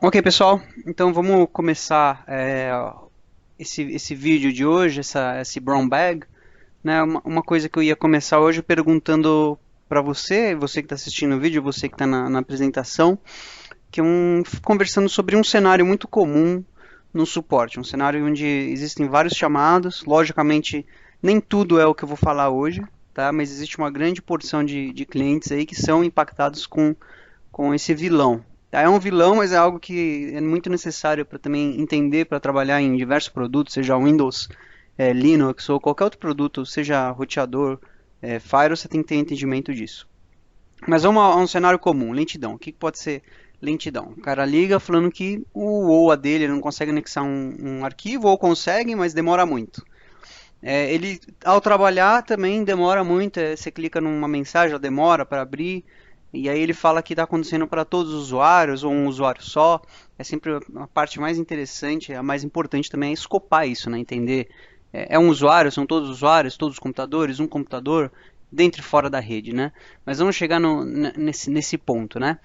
Ok, pessoal, então vamos começar esse vídeo de hoje, esse brown bag, né? Uma coisa que eu ia começar hoje perguntando para você que está assistindo o vídeo, você que está na apresentação, que é conversando sobre um cenário muito comum no suporte, um cenário onde existem vários chamados, logicamente nem tudo é o que eu vou falar hoje, tá? Mas existe uma grande porção de clientes aí que são impactados com esse vilão. Tá? É um vilão, mas é algo que é muito necessário para também entender para trabalhar em diversos produtos, seja Windows, Linux ou qualquer outro produto, seja roteador, Firewall, você tem que ter entendimento disso. Mas vamos a um cenário comum, lentidão. O que pode ser lentidão? O cara liga falando que o OA dele não consegue anexar um arquivo, ou consegue, mas demora muito. Ele, ao trabalhar, também demora muito. Você clica numa mensagem, ela demora para abrir. E aí ele fala que está acontecendo para todos os usuários ou um usuário só. É sempre a parte mais interessante, a mais importante também é escopar isso, né? Entender. É um usuário, são todos os usuários, todos os computadores, um computador, dentro e fora da rede, né? Mas vamos chegar nesse ponto, né?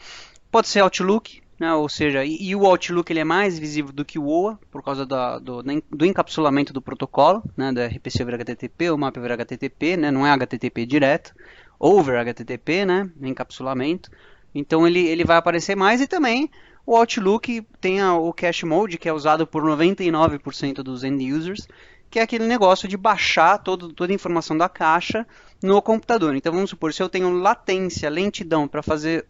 Pode ser Outlook, né? Ou seja, e o Outlook ele é mais visível do que o OA por causa do encapsulamento do protocolo, né? Da RPC over HTTP, o MAP over HTTP, né? Não é HTTP direto, over HTTP, né? Encapsulamento. Então ele vai aparecer mais e também o Outlook tem o Cache Mode, que é usado por 99% dos end users, que é aquele negócio de baixar toda a informação da caixa no computador. Então vamos supor, se eu tenho latência, lentidão para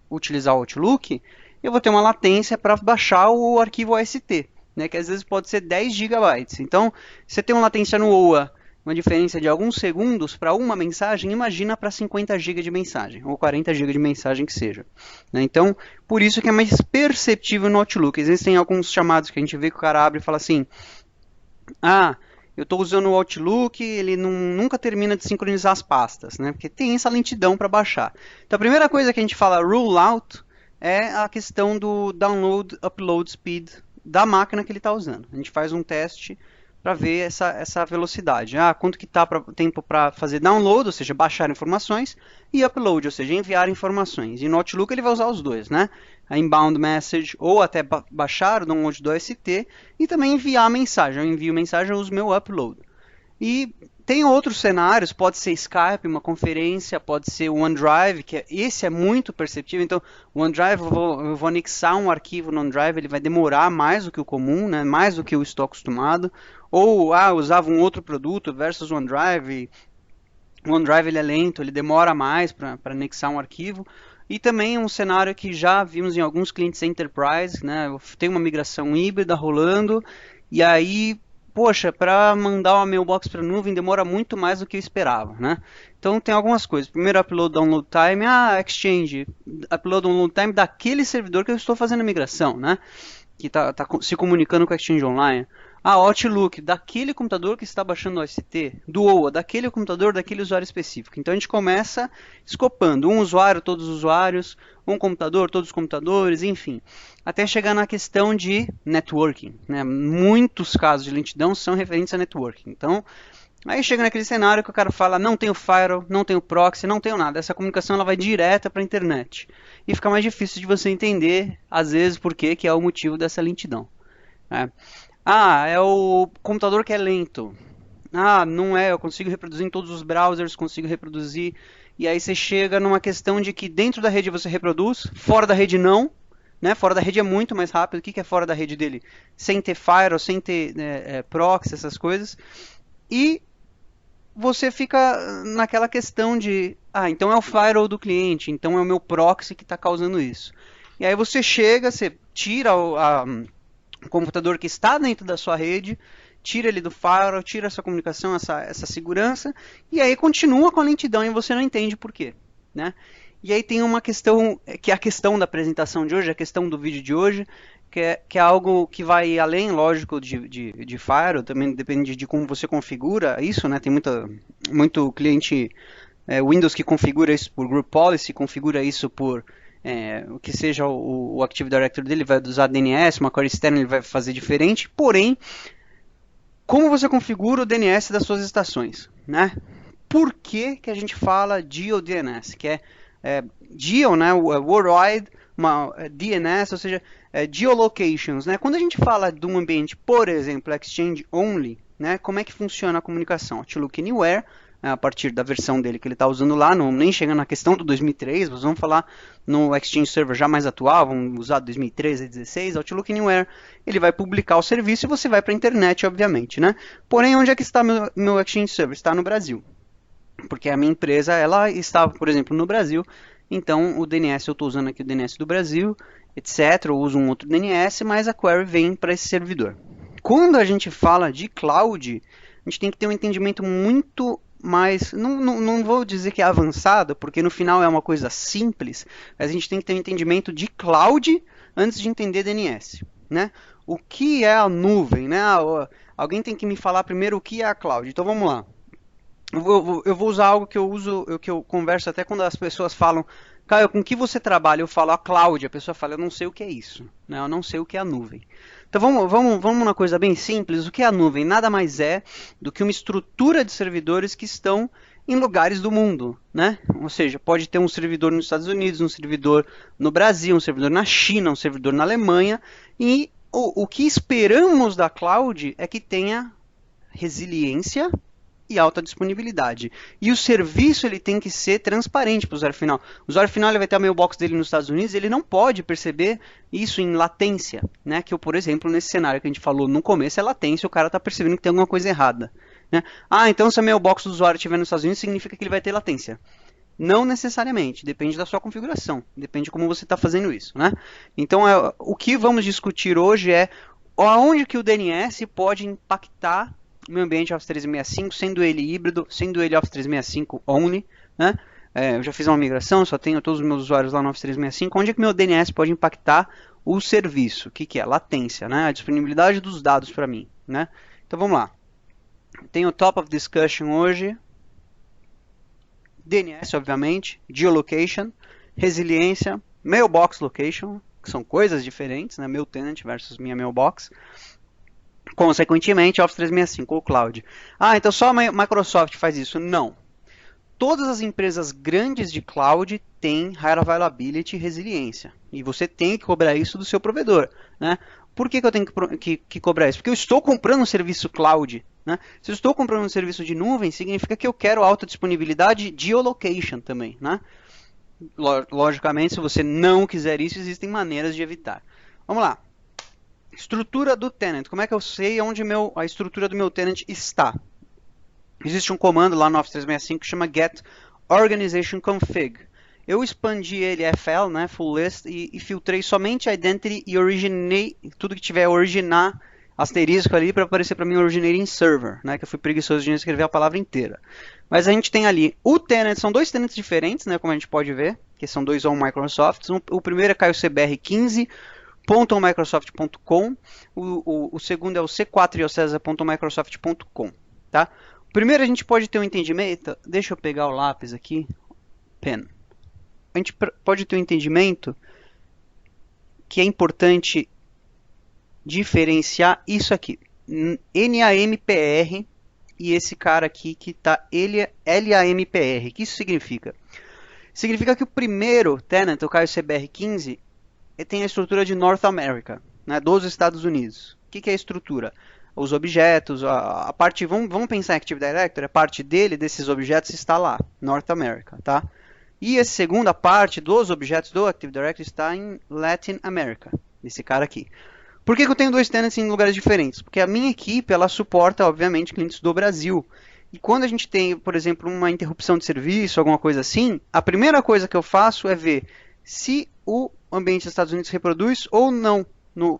utilizar o Outlook, eu vou ter uma latência para baixar o arquivo OST, né, que às vezes pode ser 10 gigabytes. Então, se você tem uma latência no OA, uma diferença de alguns segundos para uma mensagem, imagina para 50 GB de mensagem, ou 40 GB de mensagem que seja. Né? Então, por isso que é mais perceptível no Outlook. Existem alguns chamados que a gente vê que o cara abre e fala assim, ah, eu estou usando o Outlook, ele nunca termina de sincronizar as pastas, né? Porque tem essa lentidão para baixar. Então a primeira coisa que a gente fala rule out é a questão do download upload speed da máquina que ele está usando. A gente faz um teste para ver essa velocidade. Ah, quanto que está tempo para fazer download, ou seja, baixar informações, e upload, ou seja, enviar informações. E no Outlook ele vai usar os dois, né? A inbound message ou até baixar o download do OST e também enviar a mensagem. Eu envio mensagem, eu uso meu upload. E tem outros cenários, pode ser Skype, uma conferência, pode ser o OneDrive, esse é muito perceptível. Então, o OneDrive, eu vou anexar um arquivo no OneDrive, ele vai demorar mais do que o comum, né? Mais do que eu estou acostumado. Ou, usava um outro produto versus o OneDrive. O OneDrive ele é lento, ele demora mais para anexar um arquivo. E também um cenário que já vimos em alguns clientes Enterprise, né? Tem uma migração híbrida rolando, e aí, poxa, para mandar uma mailbox para a nuvem demora muito mais do que eu esperava, né? Então tem algumas coisas. Primeiro, upload download time, Exchange, upload download time daquele servidor que eu estou fazendo a migração, né? Que está se comunicando com o Exchange Online. Outlook, daquele computador que está baixando o OST, do OA, daquele computador, daquele usuário específico. Então a gente começa escopando um usuário, todos os usuários, um computador, todos os computadores, enfim. Até chegar na questão de networking. Né? Muitos casos de lentidão são referentes a networking. Então, aí chega naquele cenário que o cara fala, não tenho firewall, não tenho proxy, não tenho nada. Essa comunicação ela vai direta para a internet. E fica mais difícil de você entender, às vezes, por que é o motivo dessa lentidão. Né? É o computador que é lento. Não é, eu consigo reproduzir em todos os browsers, consigo reproduzir. E aí você chega numa questão de que dentro da rede você reproduz, fora da rede não. Né? Fora da rede é muito mais rápido. O que é fora da rede dele? Sem ter firewall, sem ter proxy, essas coisas. E você fica naquela questão de, então é o firewall do cliente, então é o meu proxy que está causando isso. E aí você chega, você tira o computador que está dentro da sua rede, tira ele do firewall, tira essa comunicação, essa segurança, e aí continua com a lentidão e você não entende por quê. Né? E aí tem uma questão, que é a questão da apresentação de hoje, a questão do vídeo de hoje, que é algo que vai além, lógico, de firewall, também depende de como você configura isso, né? Tem muito cliente Windows que configura isso por Group Policy, configura isso por o que seja o Active Directory dele, vai usar DNS, uma core externa ele vai fazer diferente, porém, como você configura o DNS das suas estações, né? Por que a gente fala DIO DNS, que é DIO, né, Worldwide, uma DNS, ou seja, geolocations, né? Quando a gente fala de um ambiente, por exemplo, Exchange Only, né? Como é que funciona a comunicação? Outlook Anywhere, a partir da versão dele que ele está usando lá, não, nem chegando na questão do 2003, nós vamos falar no Exchange Server já mais atual, vamos usar 2013 e 2016, Outlook Anywhere, ele vai publicar o serviço e você vai para a internet, obviamente, né? Porém, onde é que está meu Exchange Server? Está no Brasil, porque a minha empresa, ela estava, por exemplo, no Brasil, então o DNS, eu estou usando aqui o DNS do Brasil, etc, eu uso um outro DNS, mas a query vem para esse servidor. Quando a gente fala de cloud, a gente tem que ter um entendimento muito mais, não vou dizer que é avançado, porque no final é uma coisa simples, mas a gente tem que ter um entendimento de cloud antes de entender DNS, né? O que é a nuvem, né? Alguém tem que me falar primeiro o que é a cloud. Então vamos lá. Eu vou usar algo que eu uso, que eu converso até quando as pessoas falam, Caio, com que você trabalha? Eu falo a cloud, a pessoa fala, eu não sei o que é isso, né? Eu não sei o que é a nuvem. Então vamos numa coisa bem simples. O que é a nuvem? Nada mais é do que uma estrutura de servidores que estão em lugares do mundo, né? Ou seja, pode ter um servidor nos Estados Unidos, um servidor no Brasil, um servidor na China, um servidor na Alemanha, e o que esperamos da cloud é que tenha resiliência e alta disponibilidade. E o serviço ele tem que ser transparente para o usuário final. O usuário final ele vai ter a mailbox dele nos Estados Unidos, ele não pode perceber isso em latência, né? Que eu, por exemplo, nesse cenário que a gente falou no começo, é latência, o cara está percebendo que tem alguma coisa errada, né? Ah, então se a mailbox do usuário estiver nos Estados Unidos, significa que ele vai ter latência. Não necessariamente, depende da sua configuração, depende de como você está fazendo isso, né? Então, o que vamos discutir hoje é aonde que o DNS pode impactar o meu ambiente Office 365, sendo ele híbrido, sendo ele Office 365 only, né? Eu já fiz uma migração, só tenho todos os meus usuários lá no Office 365. Onde é que meu DNS pode impactar o serviço? O que, que é? Latência, né? A disponibilidade dos dados para mim, né? Então vamos lá. Tem o top of discussion hoje. DNS, obviamente, geolocation, resiliência, mailbox location, que são coisas diferentes, né? Meu tenant versus minha mailbox. Consequentemente, Office 365 ou Cloud. Ah, então só a Microsoft faz isso? Não. Todas as empresas grandes de cloud têm High Availability e resiliência. E você tem que cobrar isso do seu provedor, né? Por que eu tenho que cobrar isso? Porque eu estou comprando um serviço cloud, né? Se eu estou comprando um serviço de nuvem, significa que eu quero alta disponibilidade de geolocation também, né? Logicamente, se você não quiser isso, existem maneiras de evitar. Vamos lá. Estrutura do tenant. Como é que eu sei onde a estrutura do meu tenant está? Existe um comando lá no Office 365 que chama get organization config. Eu expandi ele FL, né, full list, e filtrei somente identity e originei tudo que tiver originar asterisco ali para aparecer para mim originating server, né, que eu fui preguiçoso de escrever a palavra inteira. Mas a gente tem ali o tenant, são dois tenants diferentes, né, como a gente pode ver, que são dois on Microsoft. O primeiro é caio.cbr15.microsoft.com, o segundo é o c4iocesa.microsoft.com, tá? Primeiro a gente pode ter um entendimento, deixa eu pegar o lápis aqui, pen. A gente pode ter um entendimento que é importante diferenciar isso aqui, NAMPR e esse cara aqui que está LAMPR. O que isso significa? Significa que o primeiro tenant, o Caio CBR15, tem a estrutura de North America, né, dos Estados Unidos. O que é a estrutura? Os objetos, a parte, vamos pensar em Active Directory, a parte desses objetos está lá, North America, tá? E a segunda parte dos objetos do Active Directory está em Latin America, esse cara aqui. Por que eu tenho dois tenants em lugares diferentes? Porque a minha equipe, ela suporta, obviamente, clientes do Brasil. E quando a gente tem, por exemplo, uma interrupção de serviço, alguma coisa assim, a primeira coisa que eu faço é ver se o ambiente dos Estados Unidos reproduz ou não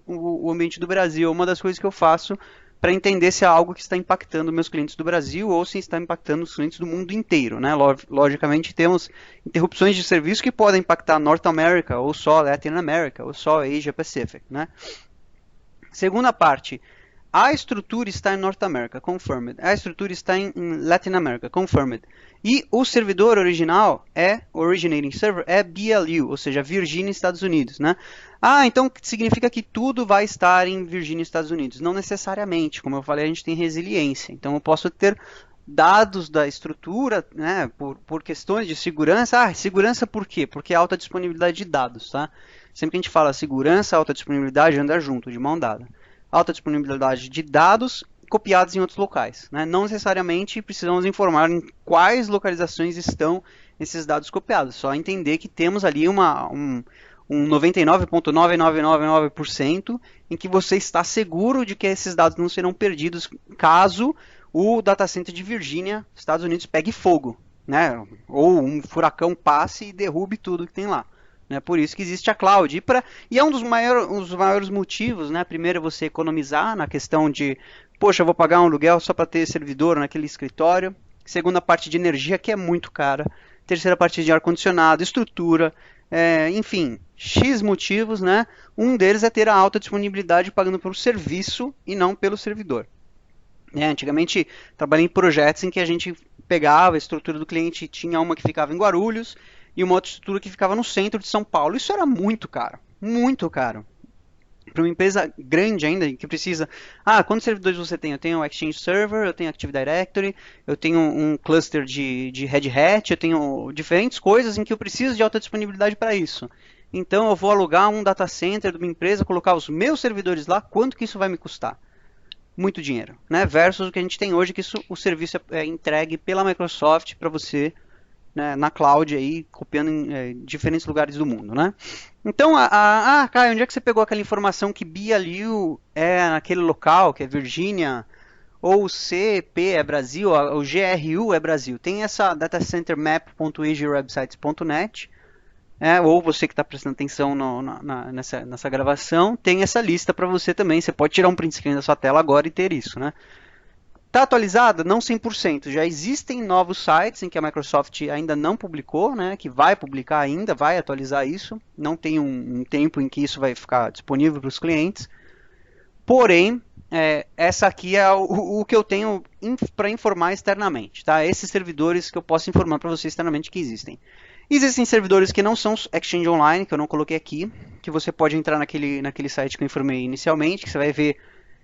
o ambiente do Brasil. Uma das coisas que eu faço para entender se é algo que está impactando meus clientes do Brasil ou se está impactando os clientes do mundo inteiro, né? Logicamente temos interrupções de serviço que podem impactar North America, ou só Latin America, ou só Asia Pacific, né? Segunda parte, a estrutura está em North America, confirmed. A estrutura está em Latin America, confirmed. E o servidor original originating server é BLU, ou seja, Virgínia, Estados Unidos, né? Ah, então significa que tudo vai estar em Virgínia, Estados Unidos. Não necessariamente, como eu falei, a gente tem resiliência. Então eu posso ter dados da estrutura, né, por questões de segurança. Ah, segurança por quê? Porque alta disponibilidade de dados, tá? Sempre que a gente fala segurança, alta disponibilidade, anda junto, de mão dada. Alta disponibilidade de dados copiados em outros locais, né? Não necessariamente precisamos informar em quais localizações estão esses dados copiados, só entender que temos ali um 99,9999% em que você está seguro de que esses dados não serão perdidos caso o data center de Virgínia, Estados Unidos, pegue fogo, né? Ou um furacão passe e derrube tudo que tem lá. Né? Por isso que existe a cloud. E é um dos maiores motivos, né? Primeiro, você economizar na questão de, poxa, eu vou pagar um aluguel só para ter servidor naquele escritório. Segunda, parte de energia, que é muito cara. Terceira, parte de ar-condicionado, estrutura, enfim, X motivos, né? Um deles é ter a alta disponibilidade pagando pelo serviço e não pelo servidor. Antigamente, trabalhei em projetos em que a gente pegava a estrutura do cliente, tinha uma que ficava em Guarulhos, e uma outra estrutura que ficava no centro de São Paulo. Isso era muito caro, muito caro. Para uma empresa grande ainda, que precisa... quantos servidores você tem? Eu tenho o Exchange Server, eu tenho Active Directory, eu tenho um cluster de Red Hat, eu tenho diferentes coisas em que eu preciso de alta disponibilidade para isso. Então eu vou alugar um data center de uma empresa, colocar os meus servidores lá, quanto que isso vai me custar? Muito dinheiro, né? Versus o que a gente tem hoje, que o serviço é entregue pela Microsoft para você, né, na cloud aí, copiando em diferentes lugares do mundo, né? Então, Caio, onde é que você pegou aquela informação que BLU é naquele local, que é Virgínia, ou o CP é Brasil, o GRU é Brasil? Tem essa datacentermap.azurewebsites.net, ou você que está prestando atenção nessa gravação, tem essa lista para você também. Você pode tirar um print screen da sua tela agora e ter isso, né? Está atualizada? Não 100%. Já existem novos sites em que a Microsoft ainda não publicou, né, que vai publicar ainda, vai atualizar isso. Não tem um tempo em que isso vai ficar disponível para os clientes. Porém, essa aqui é o que eu tenho para informar externamente. Tá? Esses servidores que eu posso informar para você externamente que existem. Existem servidores que não são Exchange Online, que eu não coloquei aqui, que você pode entrar naquele site que eu informei inicialmente, que você vai ver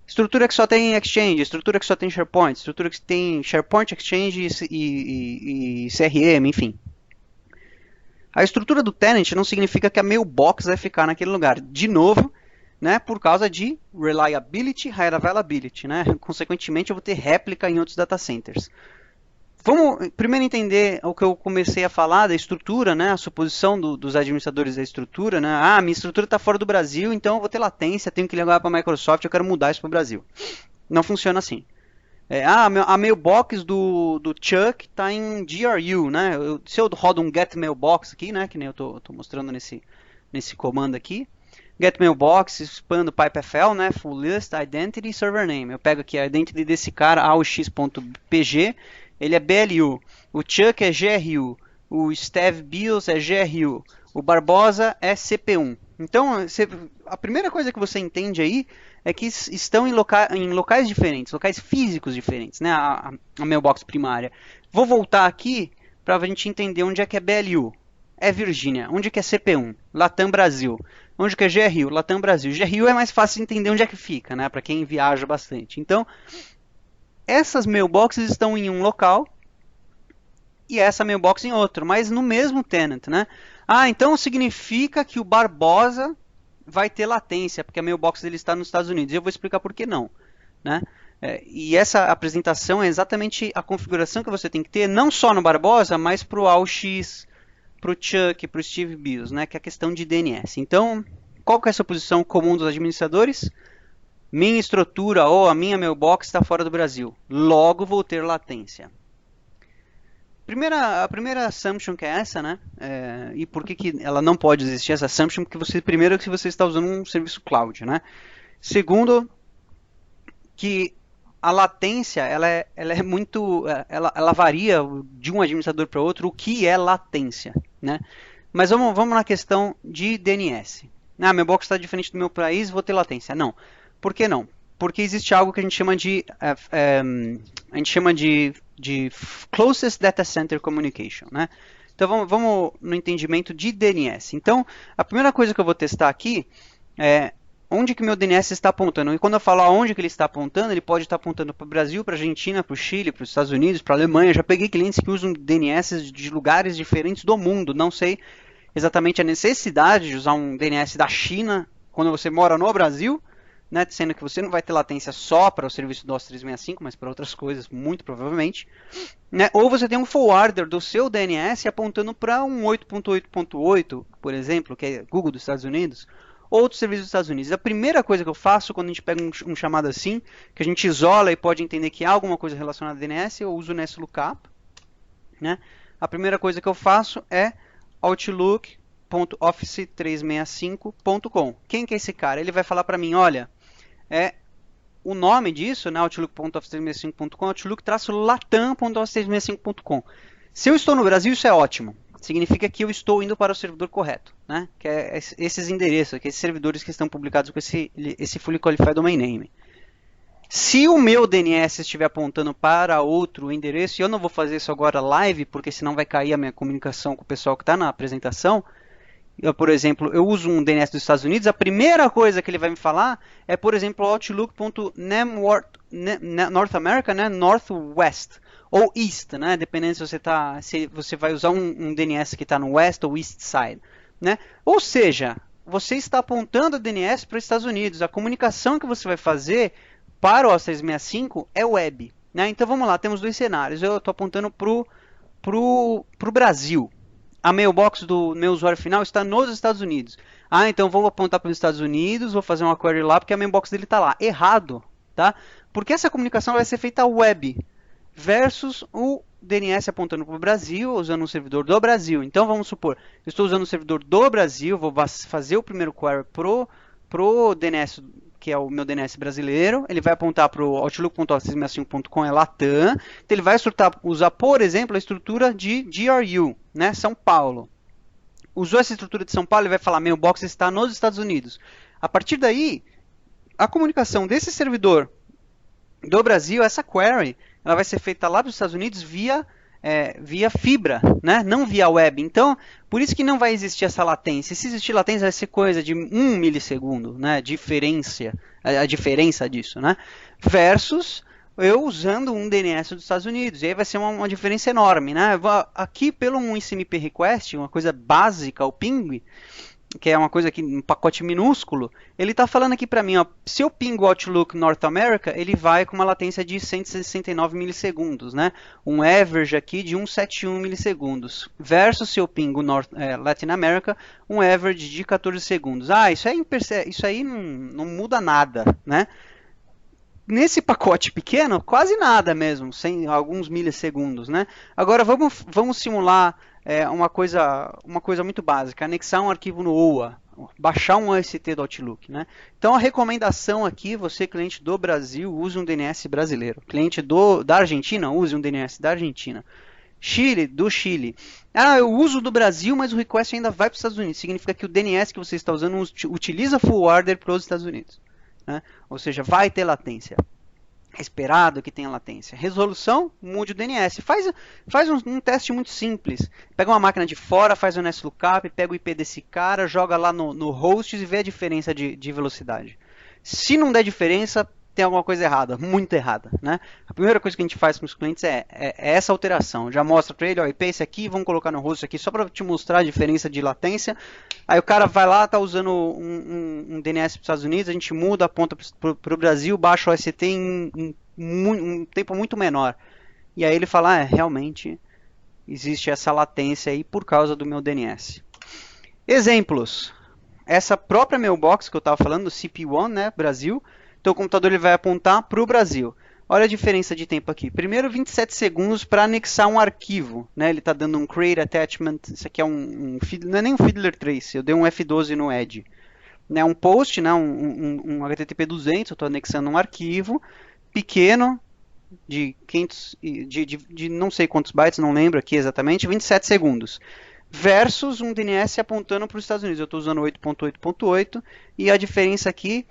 estrutura que só tem Exchange, estrutura que só tem SharePoint, estrutura que tem SharePoint, Exchange e CRM, enfim. A estrutura do tenant não significa que a mailbox vai ficar naquele lugar. De novo, né, por causa de reliability, high availability. Né? Consequentemente, eu vou ter réplica em outros data centers. Vamos primeiro entender o que eu comecei a falar da estrutura, né? A suposição dos administradores da estrutura, né? Minha estrutura está fora do Brasil, então eu vou ter latência, tenho que ligar para a Microsoft, eu quero mudar isso para o Brasil. Não funciona assim. A mailbox do Chuck está em GRU, né? Se eu rodo um get mailbox aqui, né? Que nem eu estou mostrando nesse comando aqui. Get mailbox, expando pipefl, né? Full list, identity, server name. Eu pego aqui a identity desse cara, aux.pg. Ele é BLU, o Chuck é GRU, o Steve Bills é GRU, o Barbosa é CP1. Então, a primeira coisa que você entende aí é que estão em locais diferentes, locais físicos diferentes, né? A mailbox primária. Vou voltar aqui para a gente entender onde é que é BLU. É Virgínia. Onde é que é CP1? Latam Brasil. Onde que é GRU? Latam Brasil. GRU é mais fácil de entender onde é que fica, né? Para quem viaja bastante. Então, essas mailboxes estão em um local e essa mailbox em outro, mas no mesmo tenant, né? Então significa que o Barbosa vai ter latência, porque a mailbox dele está nos Estados Unidos. E eu vou explicar por que não, né? E essa apresentação é exatamente a configuração que você tem que ter, não só no Barbosa, mas para o AUX, para o Chuck, para o Steve Bills, né? Que é a questão de DNS. Então, qual que é a suposição comum dos administradores? Minha estrutura ou a minha mailbox está fora do Brasil. Logo vou ter latência. A primeira assumption que é essa, né? E por que ela não pode existir essa assumption? Porque primeiro que você está usando um serviço cloud, né? Segundo, que a latência ela é muito, ela varia de um administrador para outro. O que é latência, né? Mas vamos na questão de DNS. Minha mailbox está diferente do meu país, vou ter latência. Não. Por que não? Porque existe algo que a gente chama de Closest Data Center Communication, né? Então vamos no entendimento de DNS. Então a primeira coisa que eu vou testar aqui é onde que meu DNS está apontando. E quando eu falo aonde que ele está apontando, ele pode estar apontando para o Brasil, para a Argentina, para o Chile, para os Estados Unidos, para a Alemanha. Já peguei clientes que usam DNS de lugares diferentes do mundo. Não sei exatamente a necessidade de usar um DNS da China quando você mora no Brasil, né, sendo que você não vai ter latência só para o serviço DOS 365, mas para outras coisas, muito provavelmente. Né? Ou você tem um forwarder do seu DNS apontando para um 8.8.8, por exemplo, que é Google dos Estados Unidos, ou outro serviço dos Estados Unidos. A primeira coisa que eu faço quando a gente pega um chamado assim, que a gente isola e pode entender que há alguma coisa relacionada a DNS, eu uso o NSLookup. Né? A primeira coisa que eu faço é outlook.office365.com. Quem que é esse cara? Ele vai falar para mim, olha, o nome disso, né, outlook.office365.com, outlook-latam.office365.com. Se eu estou no Brasil, isso é ótimo. Significa que eu estou indo para o servidor correto, né? Que é esses endereços, que esses servidores que estão publicados com esse Fully Qualified Domain Name. Se o meu DNS estiver apontando para outro endereço, e eu não vou fazer isso agora live, porque senão vai cair a minha comunicação com o pessoal que está na apresentação. Por exemplo, eu uso um DNS dos Estados Unidos, a primeira coisa que ele vai me falar é, por exemplo, outlook.north America, né, Northwest, ou East, né, dependendo se você vai usar um DNS que está no West ou East Side. Né? Ou seja, você está apontando o DNS para os Estados Unidos, a comunicação que você vai fazer para o Office 365 é web. Né? Então vamos lá, temos dois cenários, eu estou apontando para o Brasil. A mailbox do meu usuário final está nos Estados Unidos. Ah, então vou apontar para os Estados Unidos, vou fazer uma query lá porque a mailbox dele está lá. Errado, tá? Porque essa comunicação vai ser feita web versus o DNS apontando para o Brasil, usando um servidor do Brasil. Então vamos supor, eu estou usando um servidor do Brasil, vou fazer o primeiro query pro DNS, que é o meu DNS brasileiro, ele vai apontar para o outlook.office365.com, é Latam, então ele vai usar, por exemplo, a estrutura de GRU, né, São Paulo. Usou essa estrutura de São Paulo, ele vai falar, mailbox está nos Estados Unidos. A partir daí, a comunicação desse servidor do Brasil, essa query, ela vai ser feita lá para os Estados Unidos via fibra, né? Não via web. Então, por isso que não vai existir essa latência. Se existir latência, vai ser coisa de 1 milissegundo, né? A diferença disso, né? Versus eu usando um DNS dos Estados Unidos. E aí vai ser uma diferença enorme, né? Aqui, pelo um ICMP request, uma coisa básica, o ping, que é uma coisa aqui, um pacote minúsculo, ele está falando aqui para mim, ó, se eu pingo o Outlook North America, ele vai com uma latência de 169 milissegundos, né? Um average aqui de 171 milissegundos, versus se eu pingo Latin America, um average de 14 segundos. Ah, isso aí não muda nada, né? Nesse pacote pequeno, quase nada mesmo, sem alguns milissegundos, né? Agora vamos simular uma coisa muito básica, anexar um arquivo no OA, baixar um OST do Outlook, né? Então a recomendação aqui, você cliente do Brasil, use um DNS brasileiro. Cliente da Argentina, use um DNS da Argentina. Chile, do Chile. Ah, eu uso do Brasil, mas o request ainda vai para os Estados Unidos. Significa que o DNS que você está usando utiliza forwarder para os Estados Unidos. Né? Ou seja, vai ter latência. É esperado que tenha latência. Resolução, mude o DNS. Faz um teste muito simples. Pega uma máquina de fora, faz o NSLookup, pega o IP desse cara, joga lá no host e vê a diferença de velocidade. Se não der diferença, tem alguma coisa errada, muito errada. Né? A primeira coisa que a gente faz com os clientes é essa alteração. Já mostra para ele, ó, IP esse aqui, vamos colocar no host aqui só para te mostrar a diferença de latência. Aí o cara vai lá, tá usando um DNS para os Estados Unidos, a gente muda, aponta para o Brasil, baixa o OST em um tempo muito menor. E aí ele fala, realmente existe essa latência aí por causa do meu DNS. Exemplos. Essa própria mailbox que eu estava falando, do CP1, né, Brasil, então o computador ele vai apontar para o Brasil. Olha a diferença de tempo aqui. Primeiro 27 segundos para anexar um arquivo. Né? Ele está dando um create attachment. Isso aqui é não é nem um Fiddler Trace. Eu dei um F12 no Edge. Né? Um post, né? um HTTP 200. Eu estou anexando um arquivo pequeno de 500, de não sei quantos bytes, não lembro aqui exatamente. 27 segundos. Versus um DNS apontando para os Estados Unidos. Eu estou usando 8.8.8 e a diferença aqui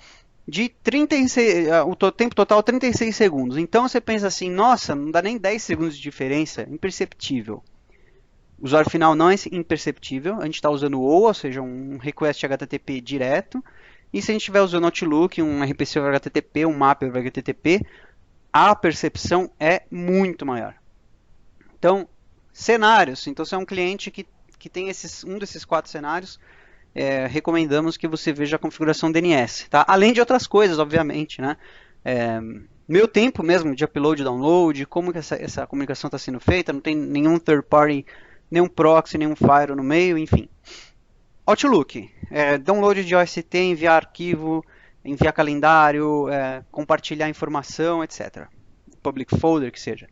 de 36, o tempo total 36 segundos. Então você pensa assim, nossa, não dá nem 10 segundos de diferença, imperceptível. O usuário final não é imperceptível, a gente está usando o OA, ou seja, um request HTTP direto. E se a gente estiver usando Outlook, um RPC over HTTP, um map over HTTP, a percepção é muito maior. Então, cenários. Então, você é um cliente que que tem um desses 4 cenários, recomendamos que você veja a configuração DNS, tá? Além de outras coisas, obviamente, né? Meu tempo mesmo de upload e download, como que essa comunicação está sendo feita, não tem nenhum third party, nenhum proxy, nenhum firewall no meio, enfim. Outlook, download de OST, enviar arquivo, enviar calendário, compartilhar informação, etc. Public folder, que seja.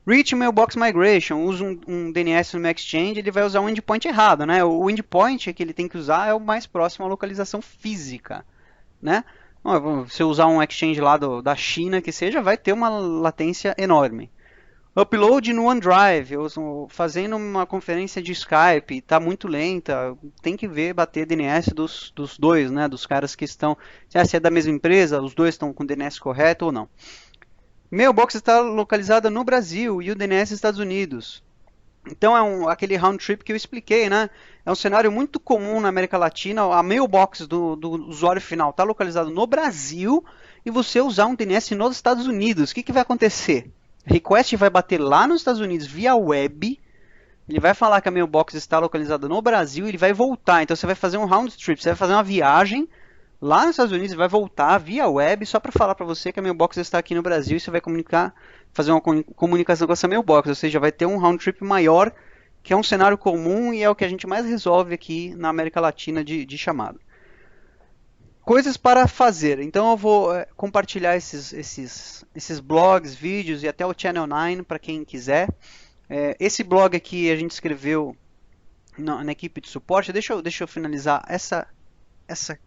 Reach Mailbox Migration, usa um DNS no Exchange, ele vai usar um endpoint errado, né? O endpoint que ele tem que usar é o mais próximo à localização física, né? Se eu usar um Exchange lá da China, que seja, vai ter uma latência enorme. Upload no OneDrive, fazendo uma conferência de Skype, está muito lenta, tem que bater DNS dos dois, né? Dos caras que estão, se é da mesma empresa, os dois estão com o DNS correto ou não. Mailbox está localizada no Brasil e o DNS nos Estados Unidos. Então aquele round trip que eu expliquei, né? É um cenário muito comum na América Latina. A mailbox do usuário final está localizado no Brasil e você usar um DNS nos Estados Unidos. O que vai acontecer? Request vai bater lá nos Estados Unidos via web. Ele vai falar que a mailbox está localizada no Brasil e ele vai voltar. Então você vai fazer um round trip, você vai fazer uma viagem lá nos Estados Unidos e vai voltar via web só para falar para você que a mailbox está aqui no Brasil e você vai fazer uma comunicação com essa mailbox. Ou seja, vai ter um round trip maior, que é um cenário comum e é o que a gente mais resolve aqui na América Latina de chamada. Coisas para fazer. Então eu vou compartilhar esses blogs, vídeos e até o Channel 9 para quem quiser. Esse blog aqui a gente escreveu na equipe de suporte. Deixa eu finalizar essa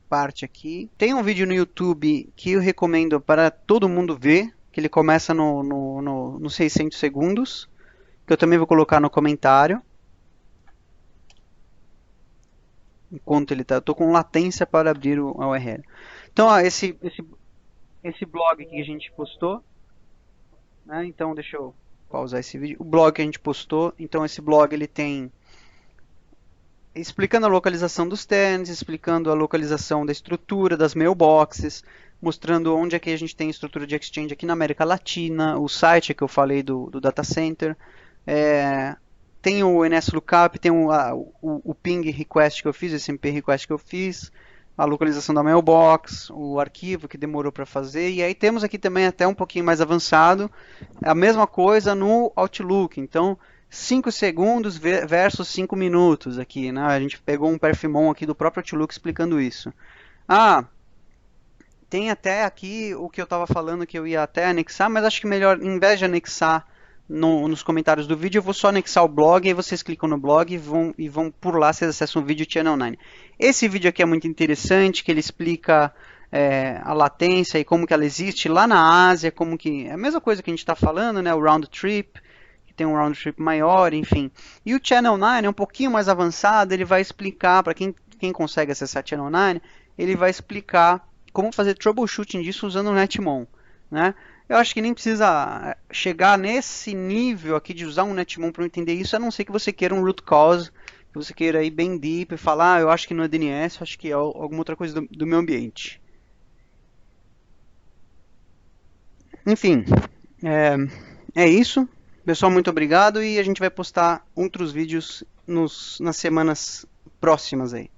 parte aqui. Tem um vídeo no YouTube que eu recomendo para todo mundo ver, que ele começa no 600 segundos, que eu também vou colocar no comentário. Enquanto ele está, eu estou com latência para abrir a URL. Então, esse blog que a gente postou, né? Então, deixa eu pausar esse vídeo. O blog que a gente postou, então esse blog ele tem explicando a localização dos tenants, explicando a localização da estrutura das mailboxes, mostrando onde é que a gente tem estrutura de Exchange aqui na América Latina, o site que eu falei do data center. Tem o NSLookup, tem o ping request que eu fiz, o SMP request que eu fiz, a localização da mailbox, o arquivo que demorou para fazer, e aí temos aqui também até um pouquinho mais avançado, a mesma coisa no Outlook, então 5 segundos versus 5 minutos aqui, né? A gente pegou um perfimon aqui do próprio Outlook explicando isso. Tem até aqui o que eu estava falando que eu ia até anexar, mas acho que melhor, em vez de anexar nos comentários do vídeo, eu vou só anexar o blog, aí vocês clicam no blog e vão por lá, vocês acessam o vídeo Channel 9. Esse vídeo aqui é muito interessante, que ele explica a latência e como que ela existe lá na Ásia, como que é a mesma coisa que a gente está falando, né? O round trip, que tem um round trip maior, enfim. E o Channel 9 é um pouquinho mais avançado, ele vai explicar, para quem consegue acessar Channel 9, ele vai explicar como fazer troubleshooting disso usando o Netmon, né? Eu acho que nem precisa chegar nesse nível aqui de usar um Netmon para entender isso, a não ser que você queira um root cause, que você queira ir bem deep e falar, eu acho que não é DNS, eu acho que é alguma outra coisa do meu ambiente. Enfim, é isso. Pessoal, muito obrigado e a gente vai postar outros vídeos nas semanas próximas aí.